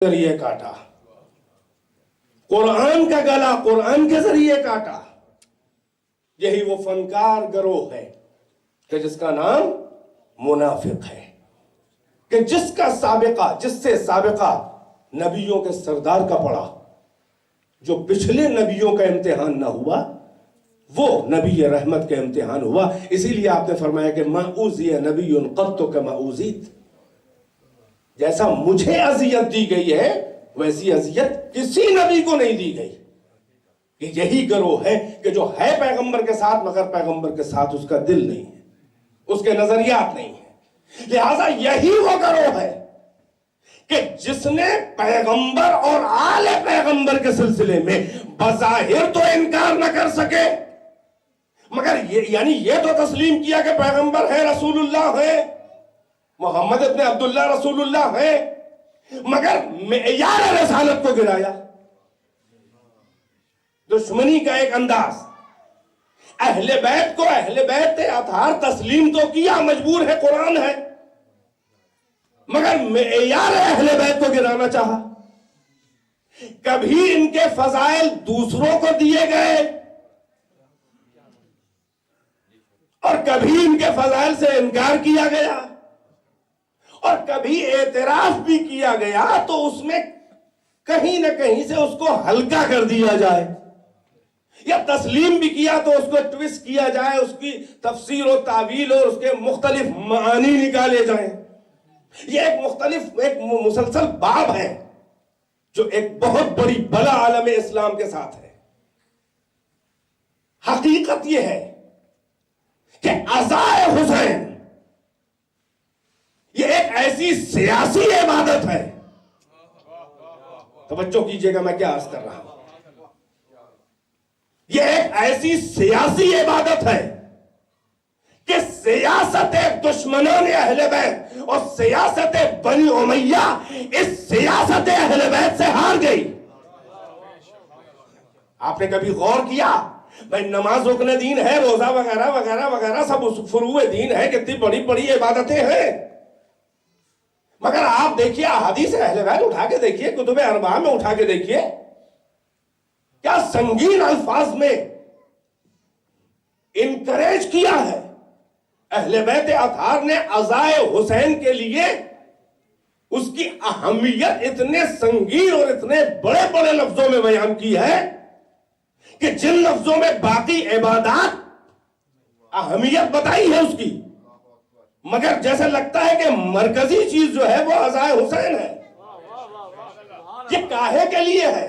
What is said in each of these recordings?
ذریعے کاٹا، قرآن کا گلا قرآن کے ذریعے کاٹا۔ یہی وہ فنکار گروہ ہے کہ جس کا نام منافق ہے، کہ جس سے سابقہ نبیوں کے سردار کا پڑا، جو پچھلے نبیوں کا امتحان نہ ہوا وہ نبی رحمت کا امتحان ہوا۔ اسی لیے آپ نے فرمایا کہ ما اوذی نبی قط کما اوذیت، جیسا مجھے اذیت دی گئی ہے ویسی اذیت کسی نبی کو نہیں دی گئی۔ کہ یہی گروہ ہے کہ جو ہے پیغمبر کے ساتھ مگر پیغمبر کے ساتھ اس کا دل نہیں ہے، اس کے نظریات نہیں ہیں۔ لہذا یہی وہ گروہ ہے کہ جس نے پیغمبر اور آل پیغمبر کے سلسلے میں بظاہر تو انکار نہ کر سکے، مگر یہ تو تسلیم کیا کہ پیغمبر ہے، رسول اللہ ہے، محمد ابن عبداللہ رسول اللہ ہے، مگر معیار رسالت کو گرایا۔ دشمنی کا ایک انداز، اہل بیت کو اہل بیت اطہار تسلیم تو کیا، مجبور ہے، قرآن ہے، مگر معیار اہل بیت کو گرانا چاہا۔ کبھی ان کے فضائل دوسروں کو دیے گئے اور کبھی ان کے فضائل سے انکار کیا گیا، اور کبھی اعتراف بھی کیا گیا تو اس میں کہیں نہ کہیں سے اس کو ہلکا کر دیا جائے، یا تسلیم بھی کیا تو اس کو ٹویسٹ کیا جائے، اس کی تفسیر و تعویل اور اس کے مختلف معانی نکالے جائیں۔ یہ ایک مسلسل باب ہے جو ایک بہت بڑی بلا عالم اسلام کے ساتھ ہے۔ حقیقت یہ ہے کہ عزائے حسین یہ ایک ایسی سیاسی عبادت ہے، توجہ کیجئے گا میں کیا عرض کر رہا ہوں، یہ ایک ایسی سیاسی عبادت ہے کہ سیاست دشمنان اہل بیت اور سیاست بنی امیہ اس سیاست اہل بیت سے ہار گئی۔ آپ نے کبھی غور کیا بھائی نماز رکن دین ہے، روزہ وغیرہ وغیرہ وغیرہ سب فروع دین ہے، کتنی بڑی بڑی عبادتیں ہیں، مگر آپ دیکھیے احادیث اہل بیت اٹھا کے دیکھیے، کتب اربعہ میں اٹھا کے دیکھیے، کیا سنگین الفاظ میں انکریج کیا ہے۔ اہل بیت اطہار نے عزائے حسین کے لیے اس کی اہمیت اتنے سنگین اور اتنے بڑے بڑے لفظوں میں بیان کی ہے کہ جن لفظوں میں باقی عبادات اہمیت بتائی ہے اس کی، مگر جیسے لگتا ہے کہ مرکزی چیز جو ہے وہ عزائے حسین ہے۔ یہ کاہے کے لیے ہے؟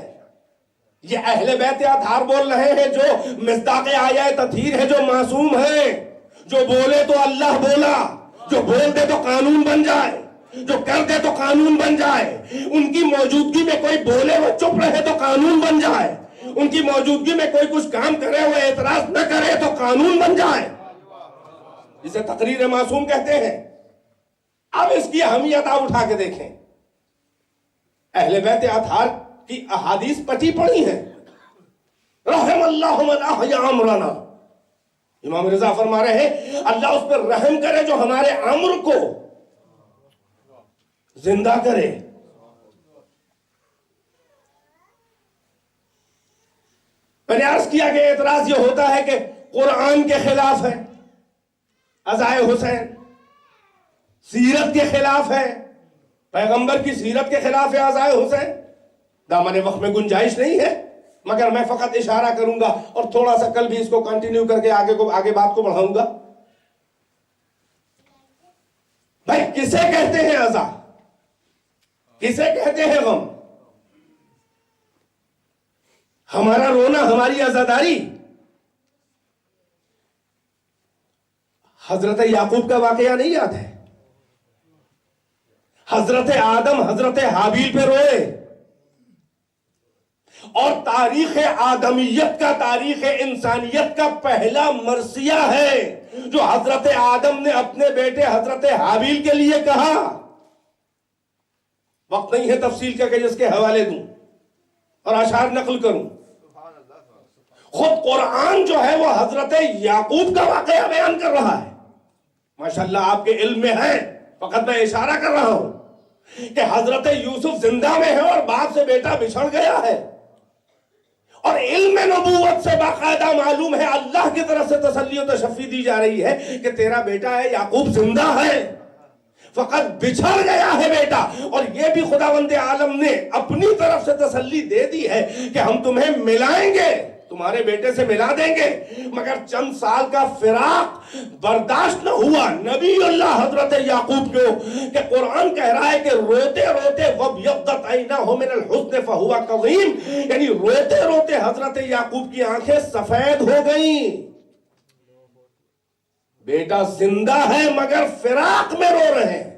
یہ اہل بیت اطہار بول رہے ہیں جو مصداق آیہ تطہیر ہے، جو معصوم ہے، جو بولے تو اللہ بولا، جو بول دے تو قانون بن جائے، جو کر دے تو قانون بن جائے، ان کی موجودگی میں کوئی بولے وہ چپ رہے تو قانون بن جائے، ان کی موجودگی میں کوئی کچھ کام کرے وہ اعتراض نہ کرے تو قانون بن جائے، جسے تقریر معصوم کہتے ہیں۔ اب اس کی اہمیت آپ اٹھا کے دیکھیں، اہل بیت اطہار کی احادیث پٹی پڑی ہیں۔ رحم اللہ من احیا امرنا، امام رضا فرما رہے ہیں اللہ اس پر رحم کرے جو ہمارے امر کو زندہ کرے۔ میں نے عرض کیا کہ اعتراض یہ ہوتا ہے کہ قرآن کے خلاف ہے عزائے حسین، سیرت کے خلاف ہے، پیغمبر کی سیرت کے خلاف ہے عزائے حسین۔ دامن وقت میں گنجائش نہیں ہے، مگر میں فقط اشارہ کروں گا اور تھوڑا سا کل بھی اس کو کنٹینیو کر کے آگے بات کو بڑھاؤں گا۔ بھائی کسے کہتے ہیں عزا، کسے کہتے ہیں غم؟ ہمارا رونا، ہماری عزاداری حضرت یعقوب کا واقعہ نہیں یاد ہے؟ حضرت آدم حضرت حابیل پہ روئے، اور تاریخ آدمیت کا، تاریخ انسانیت کا پہلا مرثیہ ہے جو حضرت آدم نے اپنے بیٹے حضرت حابیل کے لیے کہا۔ وقت نہیں ہے تفصیل کا کہ جس کے حوالے دوں اور اشعار نقل کروں۔ خود قرآن جو ہے وہ حضرت یعقوب کا واقعہ بیان کر رہا ہے۔ ماشاءاللہ آپ کے علم میں ہے، فقط میں اشارہ کر رہا ہوں۔ کہ حضرت یوسف زندہ میں ہے اور باپ سے بیٹا بچھڑ گیا ہے، اور علم نبوت سے باقاعدہ معلوم ہے، اللہ کی طرف سے تسلی و تشفی دی جا رہی ہے کہ تیرا بیٹا ہے یعقوب زندہ ہے، فقط بچھڑ گیا ہے بیٹا۔ اور یہ بھی خداوند عالم نے اپنی طرف سے تسلی دے دی ہے کہ ہم تمہیں ملائیں گے، تمہارے بیٹے سے ملا دیں گے، مگر چند سال کا فراق برداشت نہ ہوا نبی اللہ حضرت یعقوب کو، کہ قرآن کہہ رہا ہے کہ روتے روتے وَبْيَضَّتْ عَيْنَاهُ مِنَ الْحُزْنِ فَهُوَ كَظِيمٌ، یعنی روتے روتے حضرت یعقوب کی آنکھیں سفید ہو گئیں۔ بیٹا زندہ ہے مگر فراق میں رو رہے ہیں،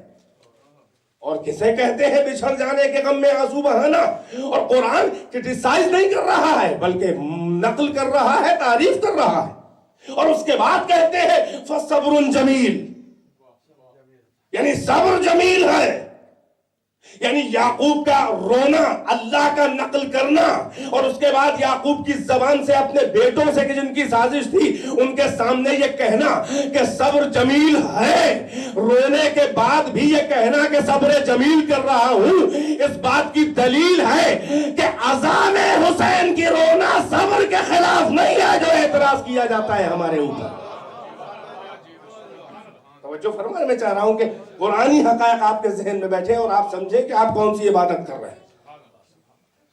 اور کسے کہتے ہیں بچھڑ جانے کے غم میں آنسو بہانا؟ اور قرآن کرٹیسائز نہیں کر رہا ہے بلکہ نقل کر رہا ہے، تعریف کر رہا ہے، اور اس کے بعد کہتے ہیں فَصَبْرٌ جَمِيلٌ، یعنی صبر جمیل ہے، یعنی یعقوب کا رونا اللہ کا نقل کرنا، اور اس کے بعد یعقوب کی زبان سے اپنے بیٹوں سے کہ جن کی سازش تھی ان کے سامنے یہ کہنا کہ صبر جمیل ہے، رونے کے بعد بھی یہ کہنا کہ صبر جمیل کر رہا ہوں، اس بات کی دلیل ہے کہ اذان حسین کی رونا صبر کے خلاف نہیں ہے جو اعتراض کیا جاتا ہے ہمارے اوپر۔ جو فرمانے میں چاہ رہا ہوں کہ قرآنی حقائق آپ کے ذہن میں بیٹھے اور آپ سمجھیں کہ آپ کون سی عبادت کر رہے ہیں۔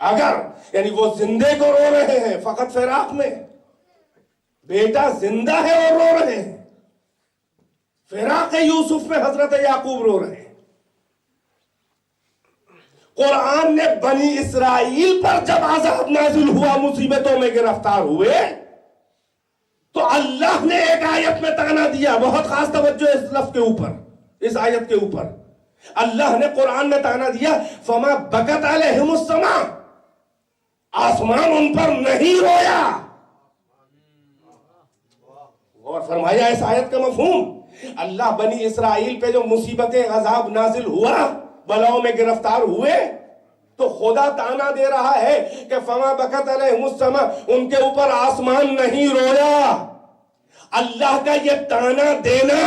اگر یعنی وہ زندے کو رو رہے ہیں فقط فراق میں، بیٹا زندہ ہے اور رو رہے ہیں، فراق یوسف میں حضرت یعقوب رو رہے ہیں۔ قرآن نے بنی اسرائیل پر جب عذاب نازل ہوا، مصیبتوں میں گرفتار ہوئے، تو اللہ نے ایک آیت میں تانا دیا، بہت خاص توجہ اس لفظ کے اوپر، اس آیت کے اوپر۔ اللہ نے قرآن میں تانا دیا فَمَا بَكَتْ عَلَيْهِمُ السَّمَاءُ، آسمان ان پر نہیں رویا۔ اور فرمایا اس آیت کا مفہوم، اللہ بنی اسرائیل پہ جو مصیبتیں عذاب نازل ہوا، بلاؤں میں گرفتار ہوئے، تو خدا تانا دے رہا ہے کہ فَمَا بَكَتْ عَلَيْهِمُ السَّمَاءُ، ان کے اوپر آسمان نہیں رویا۔ اللہ کا یہ تانا دینا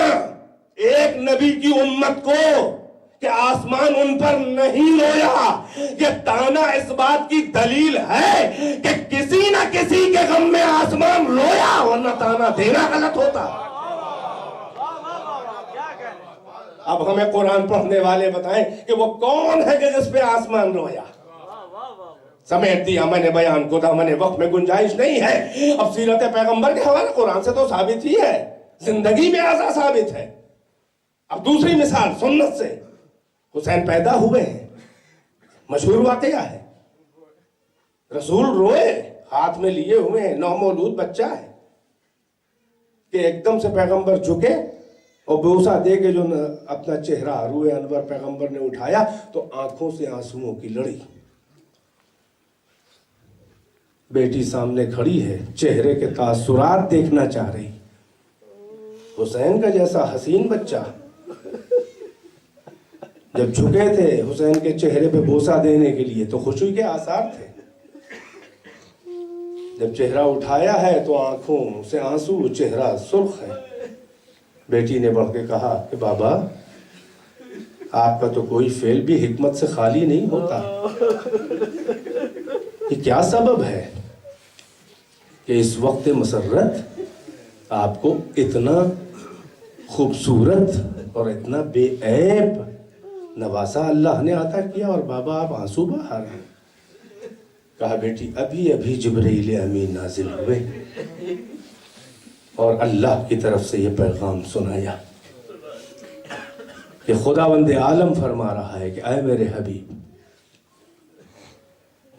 ایک نبی کی امت کو کہ آسمان ان پر نہیں رویا، یہ تانا اس بات کی دلیل ہے کہ کسی نہ کسی کے غم میں آسمان رویا، ورنہ تانا دینا غلط ہوتا۔ اب ہمیں قرآن پڑھنے والے بتائیں کہ وہ کون ہے کہ جس پہ آسمان رویا؟ سمیٹ دیا میں نے بیان کو، دامن وقت میں گنجائش نہیں ہے۔ اب سیرت پیغمبر کے حوالے قرآن سے تو ثابت ہی ہے، زندگی میں ایسا ثابت ہے۔ اب دوسری مثال سنت سے، حسین پیدا ہوئے ہیں، مشہور واقعہ ہے، رسول روئے، ہاتھ میں لیے ہوئے ہیں، نومولود بچہ ہے، کہ ایک دم سے پیغمبر جھکے اور بوسہ دے کے جو اپنا چہرہ روئے انور پیغمبر نے اٹھایا تو آنکھوں سے آنسوؤں کی لڑی۔ بیٹی سامنے کھڑی ہے، چہرے کے تاثرات دیکھنا چاہ رہی، حسین کا جیسا حسین بچہ جب جھکے تھے حسین کے چہرے پہ بوسہ دینے کے لیے تو خوشی کے آثار تھے، جب چہرہ اٹھایا ہے تو آنکھوں سے آنسو، چہرہ سرخ ہے۔ بیٹی نے بڑھ کے کہا کہ بابا آپ کا تو کوئی فعل بھی حکمت سے خالی نہیں ہوتا، یہ کیا سبب ہے کہ اس وقت مسرت آپ کو اتنا خوبصورت اور اتنا بے عیب نواسا اللہ نے عطا کیا اور بابا آپ آنسو بہا رہے ہیں؟ کہا بیٹی ابھی ابھی جبرائیل امین نازل ہوئے اور اللہ کی طرف سے یہ پیغام سنایا کہ خداوند عالم فرما رہا ہے کہ اے میرے حبیب،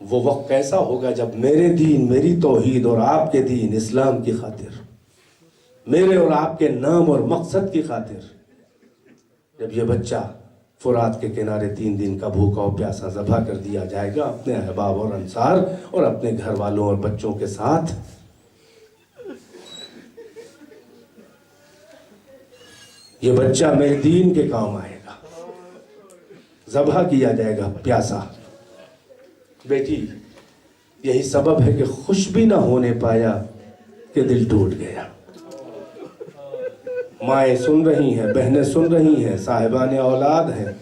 وہ وقت کیسا ہوگا جب میرے دین، میری توحید اور آپ کے دین اسلام کی خاطر، میرے اور آپ کے نام اور مقصد کی خاطر، جب یہ بچہ فرات کے کنارے 3 دن کا بھوکا اور پیاسا ذبح کر دیا جائے گا اپنے احباب اور انصار اور اپنے گھر والوں اور بچوں کے ساتھ، یہ بچہ میرے دین کے کام آئے گا، ذبح کیا جائے گا پیاسا۔ بیٹی یہی سبب ہے کہ خوش بھی نہ ہونے پایا کہ دل ٹوٹ گیا۔ مائیں سن رہی ہیں، بہنیں سن رہی ہیں، صاحبان اولاد ہیں،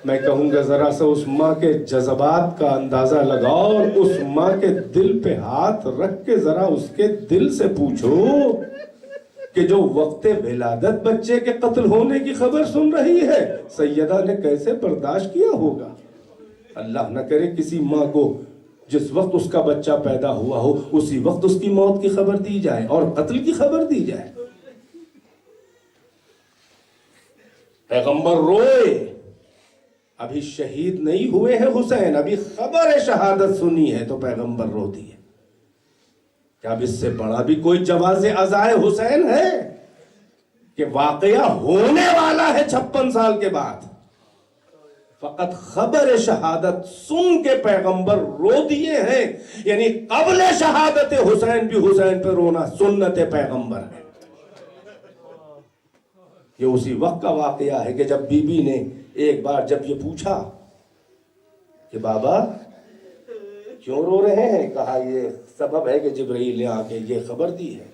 میں کہوں گا ذرا سا اس ماں کے جذبات کا اندازہ لگاؤ اور اس ماں کے دل پہ ہاتھ رکھ کے ذرا اس کے دل سے پوچھو کہ جو وقت ولادت بچے کے قتل ہونے کی خبر سن رہی ہے سیدہ نے کیسے برداشت کیا ہوگا۔ اللہ نہ کرے کسی ماں کو جس وقت اس کا بچہ پیدا ہوا ہو اسی وقت اس کی موت کی خبر دی جائے اور قتل کی خبر دی جائے۔ پیغمبر روئے، ابھی شہید نہیں ہوئے ہیں حسین، ابھی خبر شہادت سنی ہے تو پیغمبر رو دیے۔ کیا اب اس سے بڑا بھی کوئی جواز عزائے حسین ہے کہ واقعہ ہونے والا ہے 56 سال کے بعد، فقط خبر شہادت سن کے پیغمبر رو دیے ہیں؟ یعنی قبل شہادت حسین بھی حسین پہ رونا سنت پیغمبر ہے۔ یہ اسی وقت کا واقعہ ہے کہ جب بی بی نے ایک بار جب یہ پوچھا کہ بابا کیوں رو رہے ہیں، کہا یہ سبب ہے کہ جبرائیل نے آ کے یہ خبر دی ہے۔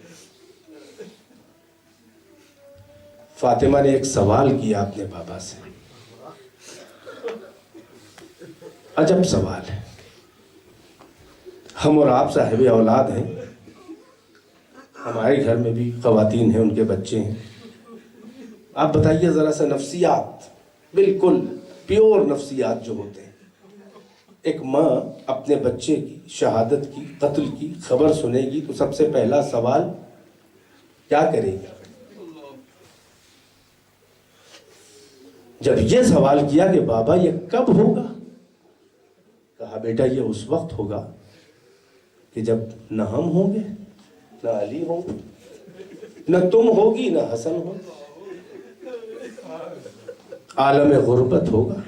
فاطمہ نے ایک سوال کیا اپنے بابا سے، عجب سوال ہے۔ ہم اور آپ صاحب اولاد ہیں، ہمارے گھر میں بھی خواتین ہیں، ان کے بچے ہیں، آپ بتائیے ذرا سا نفسیات، بالکل پیور نفسیات جو ہوتے ہیں، ایک ماں اپنے بچے کی شہادت کی قتل کی خبر سنے گی تو سب سے پہلا سوال کیا کرے گی؟ جب یہ سوال کیا کہ بابا یہ کب ہوگا، کہا بیٹا یہ اس وقت ہوگا کہ جب نہ ہم ہوں گے، نہ علی ہوں گے، نہ تم ہوگی، نہ حسن ہوگا، عالم غربت ہوگا،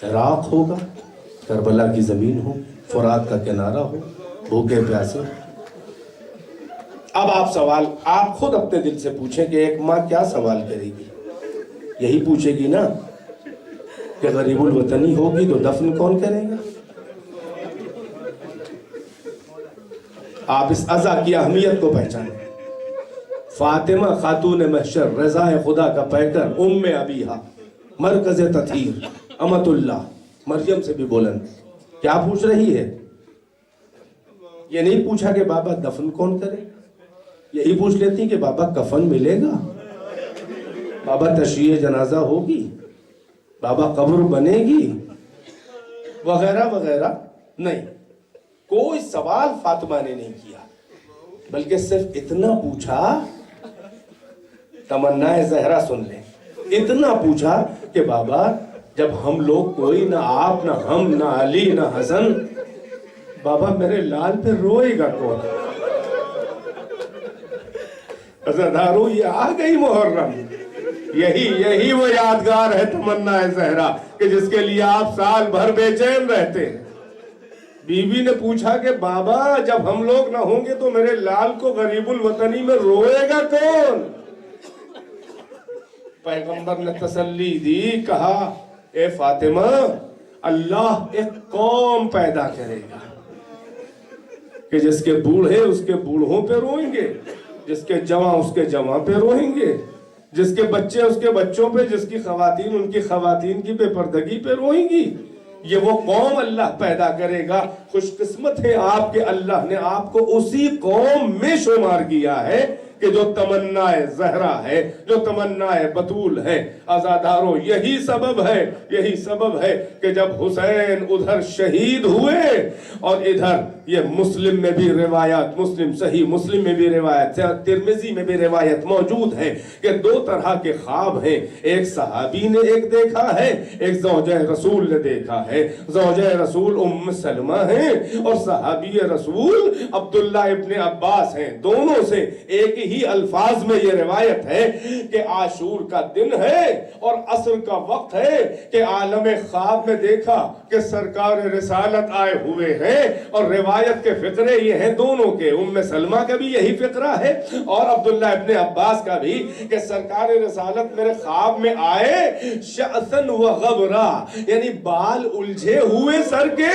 عراق ہوگا، کربلا کی زمین ہو، فرات کا کنارہ ہو، بھوکے پیاسے۔ اب آپ خود اپنے دل سے پوچھیں کہ ایک ماں کیا سوال کرے گی؟ یہی پوچھے گی نا کہ غریب الوطنی ہوگی تو دفن کون کرے گا؟ آپ اس عزا کی اہمیت کو پہچانیں۔ فاطمہ خاتون محشر، رضا خدا کا پیکر، ام ابیہا، مرکز تطہیر، امت اللہ، مریم سے بھی بلند، کیا پوچھ رہی ہے؟ یہ نہیں پوچھا کہ بابا دفن کون کرے، یہی پوچھ لیتی کہ بابا کفن ملے گا، بابا تشییع جنازہ ہوگی، بابا قبر بنے گی، وغیرہ وغیرہ۔ نہیں، کوئی سوال فاطمہ نے نہیں کیا، بلکہ صرف اتنا پوچھا، تمنا زہرا سن لیں، اتنا پوچھا کہ بابا جب ہم لوگ کوئی، نہ آپ، نہ ہم، نہ علی، نہ حسن، بابا میرے لال پہ روئے گا کون؟ عزادارو یہ آ گئی محرم، یہی وہ یادگار ہے تمنا زہرا کہ جس کے لیے آپ سال بھر بے چین رہتے ہیں۔ بی بی نے پوچھا کہ بابا جب ہم لوگ نہ ہوں گے تو میرے لال کو غریب الوطنی میں روئے گا کون؟ پیغمبر نے تسلی دی، کہا اے فاطمہ اللہ ایک قوم پیدا کرے گا کہ جس کے بوڑھے اس کے بوڑھوں پہ روئیں گے، جس کے جواں اس کے جواں پہ روئیں گے، جس کے بچے اس کے بچوں پہ، جس کی خواتین ان کی خواتین کی بے پردگی پہ روئیں گی۔ یہ وہ قوم اللہ پیدا کرے گا۔ خوش قسمت ہے آپ کہ اللہ نے آپ کو اسی قوم میں شمار کیا ہے کہ جو تمنا زہرا ہے، جو تمنا بطول ہے۔ عزادارو یہی سبب ہے کہ جب حسین ادھر شہید ہوئے اور ادھر یہ مسلم میں بھی روایت، صحیح مسلم میں بھی روایت، ترمذی میں بھی روایت موجود ہے کہ دو طرح کے خواب ہیں، ایک صحابی نے ایک دیکھا ہے، ایک زوجہ رسول نے دیکھا ہے۔ زوجہ رسول ام سلمہ ہیں اور صحابی رسول عبداللہ ابن عباس ہیں، دونوں سے ایک ہی الفاظ میں یہ روایت ہے کہ عاشور کا دن ہے اور عصر کا وقت ہے کہ عالم خواب میں دیکھا کہ سرکار رسالت آئے ہوئے ہیں، اور روایت کے فقرے یہ ہیں دونوں کے، ام سلمہ کا بھی یہی فقرہ ہے اور عبداللہ ابن عباس کا بھی، کہ سرکار رسالت میرے خواب میں آئے شعثن و غبرا، یعنی بال الجھے ہوئے سر کے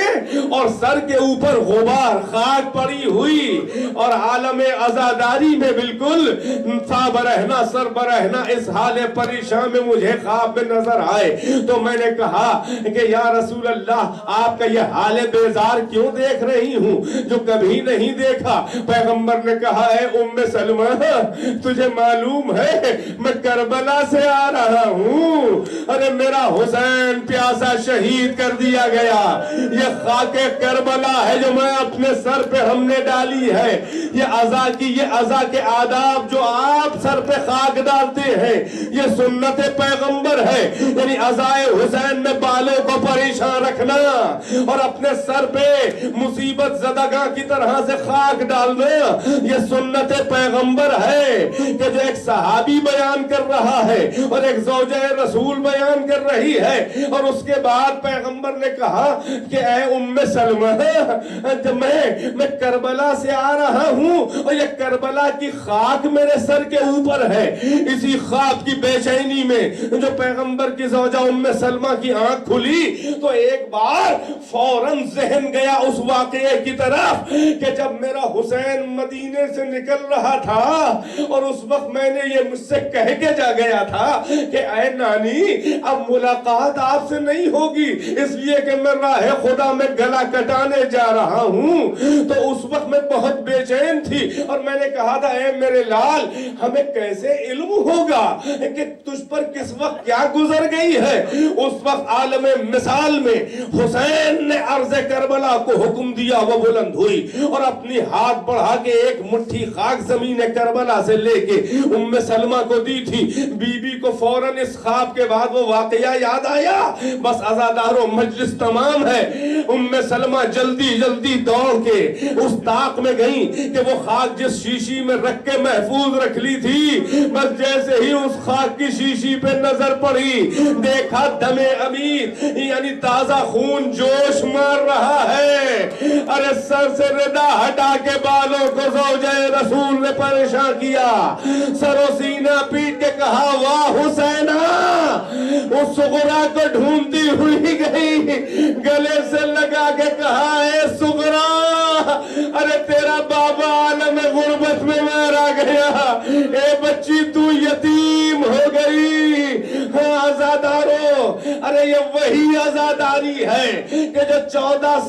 اور سر کے اوپر غبار خاک پڑی ہوئی اور عالم عزاداری میں بالکل بالکل برہنا سر برہنا اس حال پریشان میں مجھے خواب میں نظر آئے تو میں نے کہا کہ یا رسول اللہ آپ کا یہ حال بیزار کیوں دیکھ رہی ہوں جو کبھی نہیں دیکھا؟ پیغمبر نے کہا اے ام سلمہ تجھے معلوم ہے میں کربلا سے آ رہا ہوں، ارے میرا حسین پیاسا شہید کر دیا گیا، یہ خاک کربلا ہے جو میں اپنے سر پہ ہم نے ڈالی ہے، یہ عزا کے آداب جو آپ سر پہ خاک ڈالتے ہیں یہ سنت پیغمبر ہے، یعنی عزائے حسین میں بالوں کو پریشان رکھنا اور اپنے سر پہ مصیبت زدگاں کی طرح سے خاک ڈالنا یہ سنت پیغمبر ہے کہ جو ایک صحابی بیان کر رہا ہے اور ایک زوجہ رسول بیان کر رہی ہے، اور اس کے بعد پیغمبر نے کہا کہ اے ام سلمہ میں کربلا سے آ رہا ہوں اور یہ کربلا کی خاک میرے سر کے اوپر ہے۔ اسی خواب کی بے چینی میں جو پیغمبر کی زوجہ ام سلمہ کی آنکھ کھلی تو ایک بار فوراً ذہن گیا اس واقعے کی طرف کہ جب میرا حسین مدینے سے نکل رہا تھا اور اس وقت میں نے یہ مجھ سے کہہ کے جا گیا تھا کہ اے نانی اب ملاقات آپ سے نہیں ہوگی اس لیے کہ میں راہ خدا میں گلا کٹانے جا رہا ہوں، تو اس وقت میں بہت بے چین تھی اور میں نے کہا تھا اے میرے لال ہمیں کیسے علم ہوگا کہ تجھ پر کس وقت کیا گزر گئی ہے؟ اس وقت عالم مثال میں حسین نے عرض کربلا کو حکم دیا، وہ بلند ہوئی اور اپنی ہاتھ بڑھا کے ایک مٹھی خاک زمین کربلا سے لے کے ام سلمہ کو دی تھی۔ بی بی کو فوراً اس خواب کے بعد وہ واقعہ یاد آیا، بس عزاداروں مجلس تمام ہے، ام سلمہ جلدی جلدی دوڑ کے اس طاق میں گئی کہ وہ خاک جس شیشی میں رکھ کے محفوظ رکھ لی تھی، بس جیسے ہی اس خاک کی شیشی پہ نظر پڑی دیکھا دم امیر یعنی تازہ خون جوش مار رہا ہے، ارے سر سے ردا ہٹا کے بالوں کو زوجہ رسول نے پریشان کیا، سر و سینہ پیٹ کے کہا واہ حسینہ، اس صغرا کو ڈھونڈتی ہوئی گئی، گلے سے لگا کے کہا اے صغرا ارے تیرا بابا عالم غربت میں مارا گیا، اے بچی تو یتیم ہو گئی۔ ہاں عزادارو ارے یہ وہی عزاداری ہے کہ جو 1400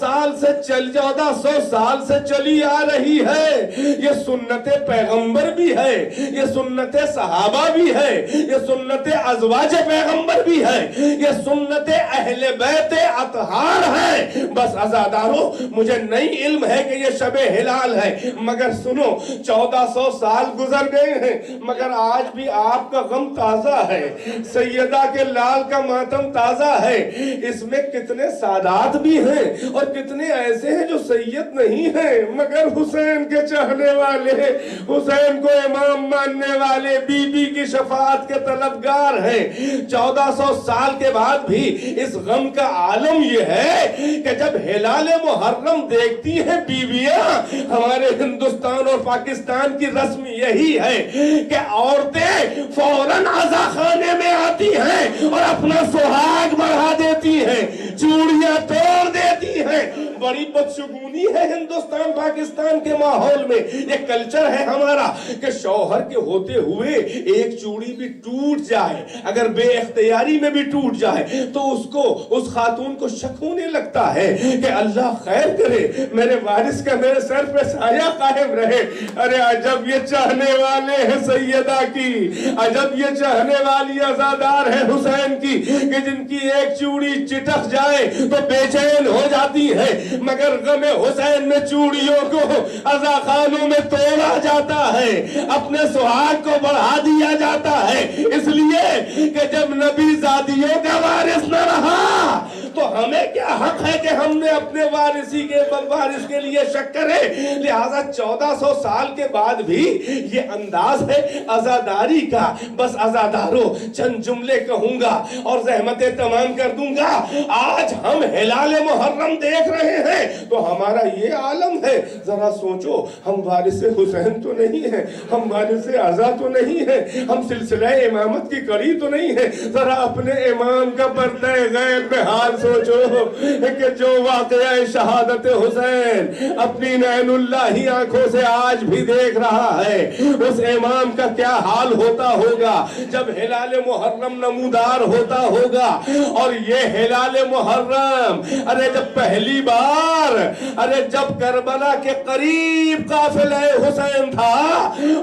سال سے چلی آ رہی ہے، یہ سنت پیغمبر بھی ہے، یہ سنت صحابہ بھی ہے، یہ سنت ازواج پیغمبر بھی ہے، یہ سنت اہل بیت اطہار ہے۔ بس عزادارو مجھے نہیں علم ہے کہ یہ شب ہلال ہے، مگر سنو 1400 سال گزر گئے ہیں مگر آج بھی آپ کا غم تازہ ہے، سیدہ کے لال کا ماتم تازہ ہے، اس میں کتنے سادات بھی ہیں اور کتنے ایسے ہیں جو سید نہیں ہیں مگر حسین کے چاہنے والے، حسین کو امام ماننے والے، بی بی کی شفاعت کے طلبگار ہیں۔ 1400 سال کے بعد بھی اس غم کا عالم یہ ہے کہ جب ہلال محرم دیکھتی ہیں بیویاں، ہمارے ہندوستان اور پاکستان کی رسم یہی ہے کہ عورتیں فوراً عزا خانے میں آتی ہیں اور اپنا سہاگ بڑھا دیتی ہیں، چوڑیاں توڑ دیتی ہیں۔ بڑی بدشگونی ہے ہندوستان پاکستان کے ماحول میں، یہ کلچر ہے ہمارا کہ شوہر کے ہوتے ہوئے ایک چوڑی بھی ٹوٹ جائے، اگر بے اختیاری میں بھی ٹوٹ جائے تو اس خاتون کو شک ہونے لگتا ہے کہ اللہ خیر کرے، میرے وارث کا میرے سر پہ سایہ قائم رہے۔ ارے عجب یہ چاہنے والے ہیں سیدہ کی، عجب یہ چاہنے والی عزادار ہے حسین کی کہ جن کی ایک چوڑی چٹک جائے تو بے چین ہو جاتی ہے، مگر غم حسین میں چوڑیوں کو عزا خانوں میں توڑا جاتا ہے، اپنے سہاگ کو بڑھا دیا جاتا ہے، اس لیے کہ جب نبی زادیوں کا وارث نہ رہا تو ہمیں کیا حق ہے کہ ہم نے اپنے وارث کے لیے شک کرے۔ لہٰذا 1400 سال کے بعد بھی یہ انداز ہے عزاداری کا۔ بس عزادارو چند جملے کہوں گا اور زحمتیں تمام کر دوں گا۔ آج ہم ہلال محرم دیکھ رہے ہیں تو ہمارا یہ عالم ہے، ذرا سوچو ہم وارث حسین تو نہیں ہیں، ہم وارث عزا تو نہیں ہیں، ہم سلسلہ امامت کی کڑی تو نہیں ہیں، ذرا اپنے امام کا پردہ غیب میں حال سوچو کہ جو واقعہ شہادت حسین اپنی نین اللہ آنکھوں سے آج بھی دیکھ رہا ہے، اس امام کا کیا حال ہوتا ہوگا جب ہلال محرم نمودار ہوتا ہوگا۔ اور یہ ہلال محرم جب پہلی بار جب کربلا کے قریب قافلہ حسین تھا،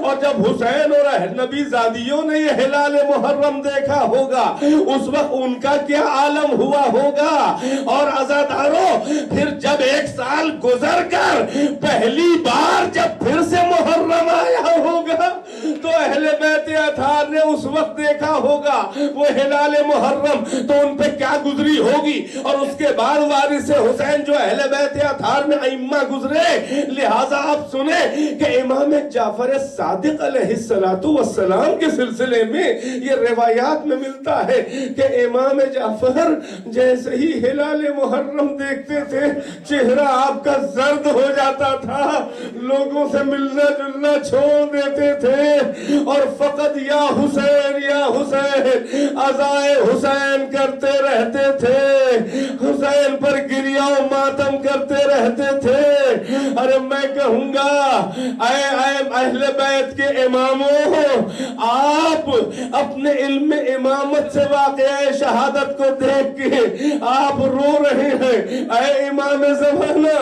اور جب حسین اور نبی زادیوں نے یہ ہلال محرم دیکھا ہوگا، اس وقت ان کا کیا عالم ہوا ہوگا۔ اور عزاداروں، پھر جب 1 سال گزر کر پہلی بار جب پھر سے محرم آیا ہوگا تو اہل بیت اطہار نے اس وقت دیکھا ہوگا وہ ہلال محرم، تو ان پہ کیا گزری ہوگی۔ اور اس کے بعد وارث حسین جو اہل بیت اطہار میں ائمہ گزرے، لہٰذا آپ سنیں کہ امام جعفر صادق علیہ السلام کے سلسلے میں یہ روایات میں ملتا ہے کہ امام جعفر جیسے ہی ہلال محرم دیکھتے تھے چہرہ آپ کا زرد ہو جاتا تھا، لوگوں سے ملنا جلنا چھوڑ دیتے تھے، اور فقط یا حسین یا حسین عزائے حسین کرتے رہتے تھے، حسین پر گریہ و ماتم کرتے رہتے تھے۔ ارے میں کہوں گا اے اہل بیت کے اماموں، آپ اپنے علم امامت سے واقعہ شہادت کو دیکھ کے آپ رو رہے ہیں۔ اے امام زمانہ،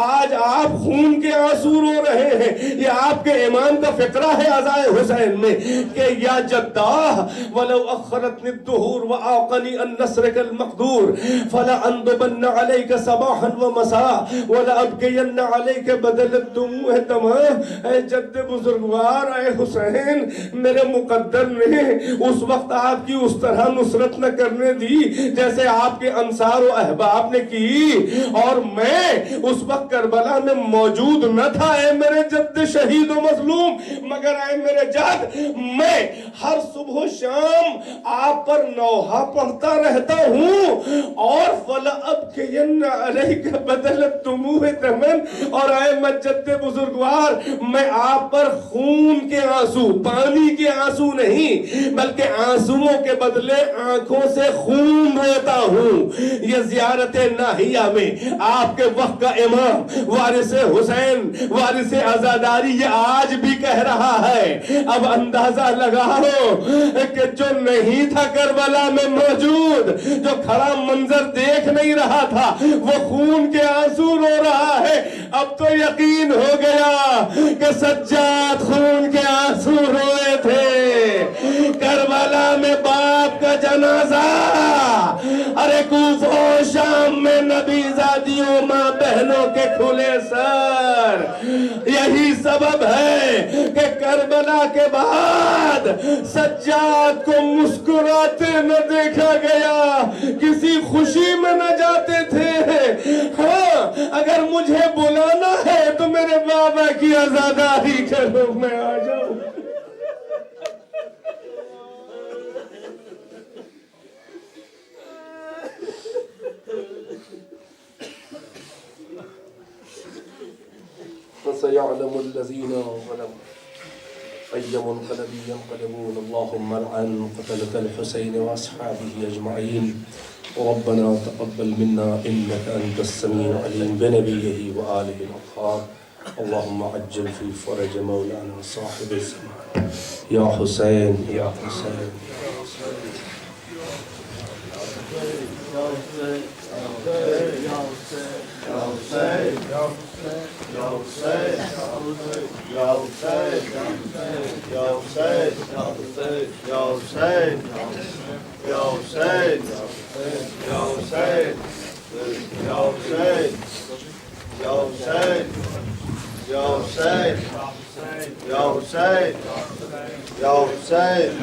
آج آپ خون کے آنسو رو رہے ہیں۔ یہ آپ کے امام کا فقرہ ہے عزائے حسین میں کہ یا جداہ ولو اخرتنی الدہور وآقنی ان نصرک المقدور فلا اندبن علیک صباحا ومساء ولا ابکین علیک بدل الدموع دماء۔ اے جد بزرگوار، اے حسین، میرے مقدر نے اس وقت آپ کی اس طرح نصرت نہ کرنے دی جیسے آپ کے انصار و احباب نے کی، اور میں اس وقت کربلا میں موجود نہ تھا اے میرے جد شہید و مظلوم، مگر اے میرے جد میں ہر صبح و شام آپ پر نوحہ پڑھتا رہتا ہوں، اور فلا ابکین علیک بدل الدموع دما، اور اے مجد بزرگوار، میں آپ پر خون کے آنسو، پانی کے آنسو نہیں بلکہ آنسوؤں کے بدلے آنکھوں سے خون روتا ہوں۔ یہ زیارت ناہیہ میں آپ کے وقت کا امام وارث حسین، وارث عزاداری، یہ آج بھی کہہ رہا ہے۔ اب اندازہ لگاؤ کہ جو نہیں تھا کربلا میں موجود، جو کھڑا منظر دیکھ نہیں رہا تھا، وہ خون کے آنسو رو رہا ہے۔ اب تو یقین ہو گیا کہ سجاد خون کے آنسو روئے تھے کربلا میں باپ کا جنازہ، ارے کوفہ و شام میں نبی زادیوں ماں بہنوں کے کھلے سر۔ یہی سبب ہے کہ کربلا کے بعد سجاد کو مسکراتے نہ دیکھا گیا، کسی خوشی میں نہ جاتے تھے۔ ہاں، اگر مجھے بلانا ہے تو میرے بابا کی عزاداری کرو، میں آ جاؤں۔ فَسَيَعْلَمُ الَّذِينَ ظَلَمُوا أَيَّ مُنْقَلَبٍ يَنْقَلِبُونَ اللَّهُمَّ الْعَنْ قَتَلَةَ الْحُسَيْنِ وَأَصْحَابِهِ أَجْمَعِينَ رَبَّنَا تَقَبَّلْ مِنَّا إِنَّكَ أَنْتَ السَّمِيعُ الْعَلِيمُ بِنَبِيِّهِ وَآلِهِ الْأَطْهَارِ اللهم عجل في فرج مولانا صاحب الزمان يا حسين يا حسين Ya Hüseyin